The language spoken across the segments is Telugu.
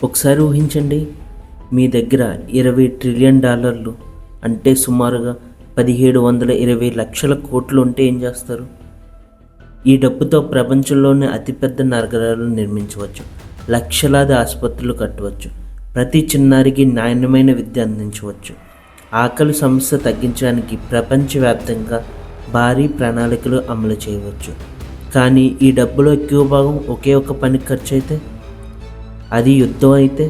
ఒకసారి ఊహించండి, మీ దగ్గర $20 ట్రిలియన్ అంటే సుమారుగా 1720 లక్షల కోట్లు ఉంటే ఏం చేస్తారు? ఈ డబ్బుతో ప్రపంచంలోనే అతిపెద్ద నగరాలను నిర్మించవచ్చు, లక్షలాది ఆసుపత్రులు కట్టవచ్చు, ప్రతి చిన్నారికి నాణ్యమైన విద్య అందించవచ్చు, ఆకలి సమస్య తగ్గించడానికి ప్రపంచవ్యాప్తంగా భారీ ప్రణాళికలు అమలు చేయవచ్చు. కానీ ఈ డబ్బులో ఎక్కువ భాగం ఒకే ఒక పనికి ఖర్చు అయితే, అది యుద్ధం అయితే.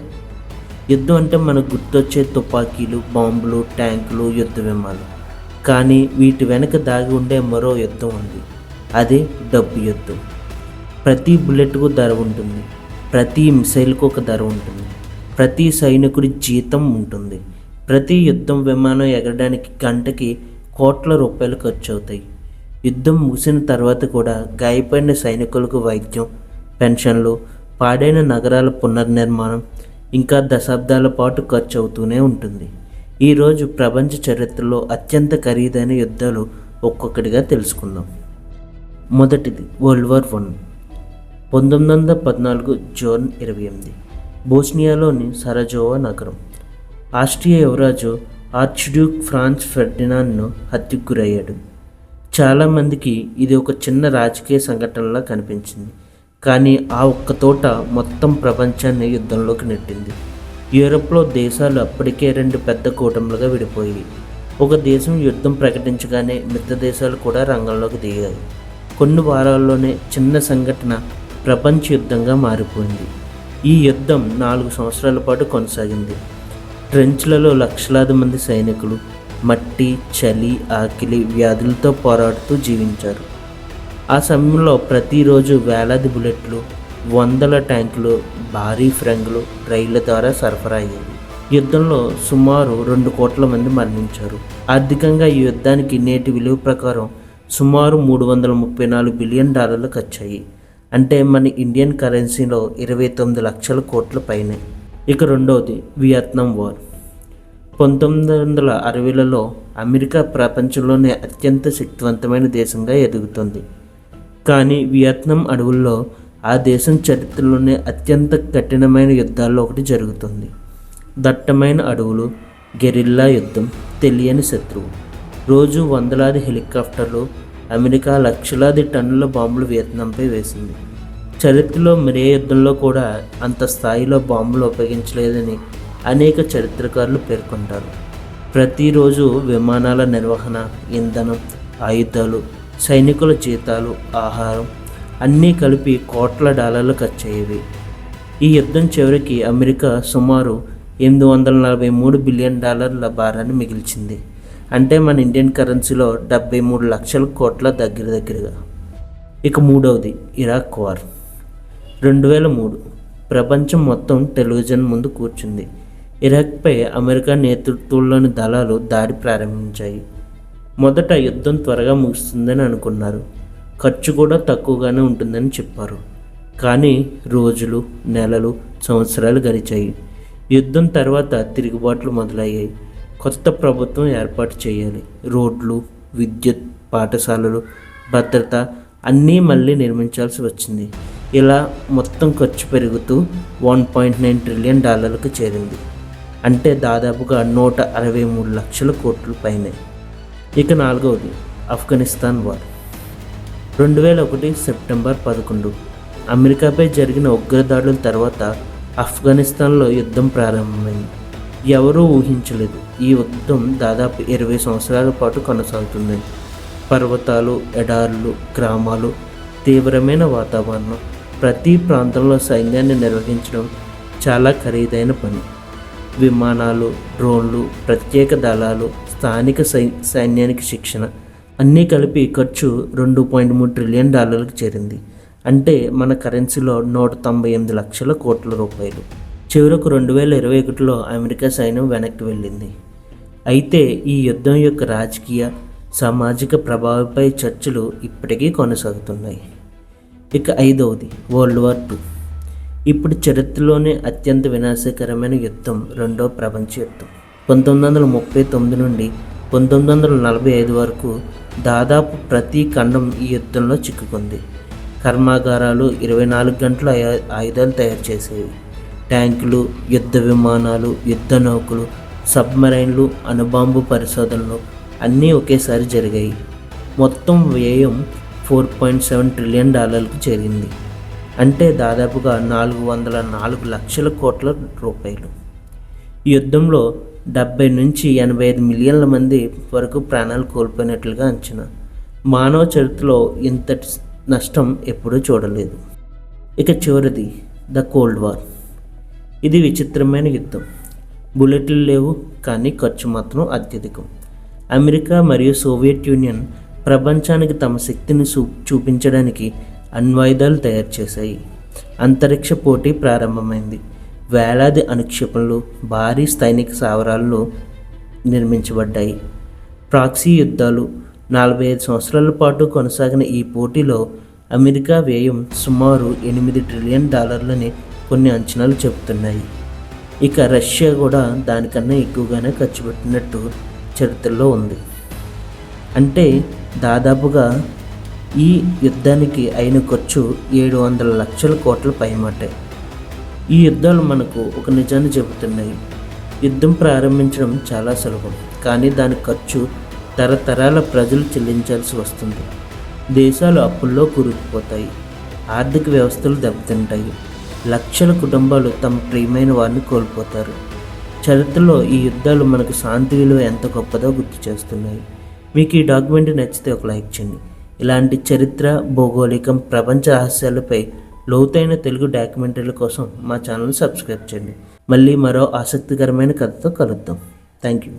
యుద్ధం అంటే మనకు గుర్తొచ్చే తుపాకీలు, బాంబులు, ట్యాంకులు, యుద్ధ విమానాలు. కానీ వీటి వెనక దాగి ఉండే మరో యుద్ధం ఉంది. అదే డబ్బు యుద్ధం. ప్రతి బుల్లెట్కు ధర ఉంటుంది, ప్రతి మిసైల్కు ఒక ధర ఉంటుంది, ప్రతి సైనికుడి జీతం ఉంటుంది, ప్రతి యుద్ధం విమానం ఎగరడానికి గంటకి కోట్ల రూపాయలు ఖర్చు అవుతాయి. యుద్ధం ముగిసిన తర్వాత కూడా గాయపడిన సైనికులకు వైద్యం, పెన్షన్లు, పాడైన నగరాల పునర్నిర్మాణం ఇంకా దశాబ్దాల పాటు ఖర్చు అవుతూనే ఉంటుంది. ఈరోజు ప్రపంచ చరిత్రలో అత్యంత ఖరీదైన యుద్ధాలు ఒక్కొక్కటిగా తెలుసుకుందాం. మొదటిది వరల్డ్ వార్ 1. 1914 జూన్ 28 బోస్నియాలోని సరజోవా నగరం. ఆస్ట్రియా యువరాజు ఆర్చ్డ్యూక్ ఫ్రాన్స్ ఫెర్డినాండ్ హత్యకు గురయ్యాడు. చాలామందికి ఇది ఒక చిన్న రాజకీయ సంఘటనలా కనిపించింది, కానీ ఆ ఒక్క తోట మొత్తం ప్రపంచాన్ని యుద్ధంలోకి నెట్టింది. యూరప్లో దేశాలు అప్పటికే 2 పెద్ద కూటములుగా విడిపోయాయి. ఒక దేశం యుద్ధం ప్రకటించగానే మిగతా దేశాలు కూడా రంగంలోకి దిగాయి. కొన్ని వారాల్లోనే చిన్న సంఘటన ప్రపంచ యుద్ధంగా మారిపోయింది. ఈ యుద్ధం 4 సంవత్సరాల పాటు కొనసాగింది. ట్రెంచ్లలో లక్షలాది మంది సైనికులు మట్టి, చలి, ఆకలి, వ్యాధులతో పోరాడుతూ జీవించారు. ఆ సమయంలో ప్రతిరోజు వేలాది బుల్లెట్లు, వందల ట్యాంకులు, భారీ ఫిరంగులు రైళ్ల ద్వారా సరఫరా అయ్యేవి. యుద్ధంలో సుమారు 2 కోట్ల మంది మరణించారు. ఆర్థికంగా ఈ యుద్ధానికి నేటి విలువ ప్రకారం సుమారు $334 బిలియన్ ఖర్చయ్యాయి. అంటే మన ఇండియన్ కరెన్సీలో 29 లక్షల కోట్ల పైనే. ఇక రెండవది వియత్నాం వార్. 1960లలో అమెరికా ప్రపంచంలోనే అత్యంత శక్తివంతమైన దేశంగా ఎదుగుతుంది. కానీ వియత్నాం అడవుల్లో ఆ దేశం చరిత్రలోనే అత్యంత కఠినమైన యుద్ధాల్లో ఒకటి జరుగుతుంది. దట్టమైన అడవులు, గెరిల్లా యుద్ధం, తెలియని శత్రువు. రోజు వందలాది హెలికాప్టర్లు, అమెరికా లక్షలాది టన్నుల బాంబులు వియత్నాంపై వేసింది. చరిత్రలో మరే యుద్ధంలో కూడా అంత స్థాయిలో బాంబులు ఉపయోగించలేదని అనేక చరిత్రకారులు పేర్కొంటారు. ప్రతిరోజు విమానాల నిర్వహణ, ఇంధనం, ఆయుధాలు, సైనికుల జీతాలు, ఆహారం అన్నీ కలిపి కోట్ల డాలర్లు ఖర్చయ్యేవి. ఈ యుద్ధం చివరికి అమెరికా సుమారు $843 బిలియన్ భారాన్ని మిగిల్చింది. అంటే మన ఇండియన్ కరెన్సీలో 73 లక్షల కోట్ల దగ్గరగా. ఇక మూడవది ఇరాక్ వార్. 2003 ప్రపంచం మొత్తం టెలివిజన్ ముందు కూర్చుంది. ఇరాక్పై అమెరికా నేతృత్వంలోని దళాలు దాడి ప్రారంభించాయి. మొదట యుద్ధం త్వరగా ముగుస్తుందని అనుకున్నారు, ఖర్చు కూడా తక్కువగానే ఉంటుందని చెప్పారు. కానీ రోజులు, నెలలు, సంవత్సరాలు గడిచాయి. యుద్ధం తర్వాత తిరుగుబాట్లు మొదలయ్యాయి. కొత్త ప్రభుత్వం ఏర్పాటు చేయాలి. రోడ్లు, విద్యుత్, పాఠశాలలు, భద్రత అన్నీ మళ్ళీ నిర్మించాల్సి వచ్చింది. ఇలా మొత్తం ఖర్చు పెరుగుతూ $1.9 ట్రిలియన్ చేరింది. అంటే దాదాపుగా 163 లక్షల కోట్ల పైనే. ఇక నాలుగవది ఆఫ్ఘనిస్తాన్ వార్. 2001 సెప్టెంబర్ 11 అమెరికాపై జరిగిన ఉగ్రదాడుల తర్వాత ఆఫ్ఘనిస్తాన్లో యుద్ధం ప్రారంభమైంది. ఎవరూ ఊహించలేదు ఈ యుద్ధం దాదాపు 20 సంవత్సరాల పాటు కొనసాగుతుందని. పర్వతాలు, ఎడారులు, గ్రామాలు, తీవ్రమైన వాతావరణం, ప్రతి ప్రాంతంలో సైన్యాన్ని నిర్వహించడం చాలా ఖరీదైన పని. విమానాలు, డ్రోన్లు, ప్రత్యేక దళాలు, స్థానిక సైన్యానికి శిక్షణ అన్నీ కలిపి ఖర్చు $2.3 ట్రిలియన్ చేరింది. అంటే మన కరెన్సీలో 198 లక్షల కోట్ల రూపాయలు. చివరకు 2021లో అమెరికా సైన్యం వెనక్కి వెళ్ళింది. అయితే ఈ యుద్ధం యొక్క రాజకీయ, సామాజిక ప్రభావంపై చర్చలు ఇప్పటికీ కొనసాగుతున్నాయి. ఇక ఐదవది వరల్డ్ వార్ 2. ఇప్పుడు చరిత్రలోనే అత్యంత వినాశకరమైన యుద్ధం రెండవ ప్రపంచ యుద్ధం. 1939 నుండి 1945 వరకు దాదాపు ప్రతి ఖండం ఈ యుద్ధంలో చిక్కుకుంది. కర్మాగారాలు 24 గంటలు ఆయుధాలు తయారు చేసేవి. ట్యాంకులు, యుద్ధ విమానాలు, యుద్ధ నౌకలు, సబ్మరైన్లు, అణుబాంబు పరిశోధనలు అన్నీ ఒకేసారి జరిగాయి. మొత్తం వ్యయం $4.7 ట్రిలియన్ చేరింది. అంటే దాదాపుగా 404 లక్షల కోట్ల రూపాయలు. ఈ యుద్ధంలో 70 నుంచి 85 మిలియన్ల మంది వరకు ప్రాణాలు కోల్పోయినట్లుగా అంచనా. మానవ చరిత్రలో ఇంతటి నష్టం ఎప్పుడూ చూడలేదు. ఇక చివరిది ద కోల్డ్ వార్. ఇది విచిత్రమైన యుద్ధం. బుల్లెట్లు లేవు, కానీ ఖర్చు మాత్రం అత్యధికం. అమెరికా మరియు సోవియట్ యూనియన్ ప్రపంచానికి తమ శక్తిని చూపించడానికి అణ్వాయుధాలు తయారు చేశాయి. అంతరిక్ష పోటీ ప్రారంభమైంది. వేలాది అణుక్షిపణులు, భారీ సైనిక స్థావరాలు నిర్మించబడ్డాయి. ప్రాక్సీ యుద్ధాలు 45 సంవత్సరాల పాటు కొనసాగిన ఈ పోటీలో అమెరికా వ్యయం సుమారు $8 ట్రిలియన్ కొన్ని అంచనాలు చెబుతున్నాయి. ఇక రష్యా కూడా దానికన్నా ఎక్కువగానే ఖర్చు పెట్టినట్టు చరిత్రలో ఉంది. అంటే దాదాపుగా ఈ యుద్ధానికి అయిన ఖర్చు 700 లక్షల కోట్ల పైమాటే. ఈ యుద్ధాలు మనకు ఒక నిజాన్ని చెబుతున్నాయి. యుద్ధం ప్రారంభించడం చాలా సులభం, కానీ దాని ఖర్చు తరతరాల ప్రజలు చెల్లించాల్సి వస్తుంది. దేశాలు అప్పుల్లో కూరుకుపోతాయి, ఆర్థిక వ్యవస్థలు దెబ్బతింటాయి, లక్షల కుటుంబాలు తమ ప్రియమైన వారిని కోల్పోతారు. చరిత్రలో ఈ యుద్ధాలు మనకు శాంతి విలువ ఎంత గొప్పదో గుర్తు చేస్తున్నాయి. మీకు ఈ డాక్యుమెంటరీ నచ్చితే ఒక లైక్ చేయండి. ఇలాంటి చరిత్ర, భౌగోళికం, ప్రపంచ రహస్యాలపై లోతైన తెలుగు డాక్యుమెంటరీల కోసం మా ఛానల్ సబ్స్క్రైబ్ చేయండి. మళ్ళీ మరో ఆసక్తికరమైన కథతో కలుద్దాం. Thank you.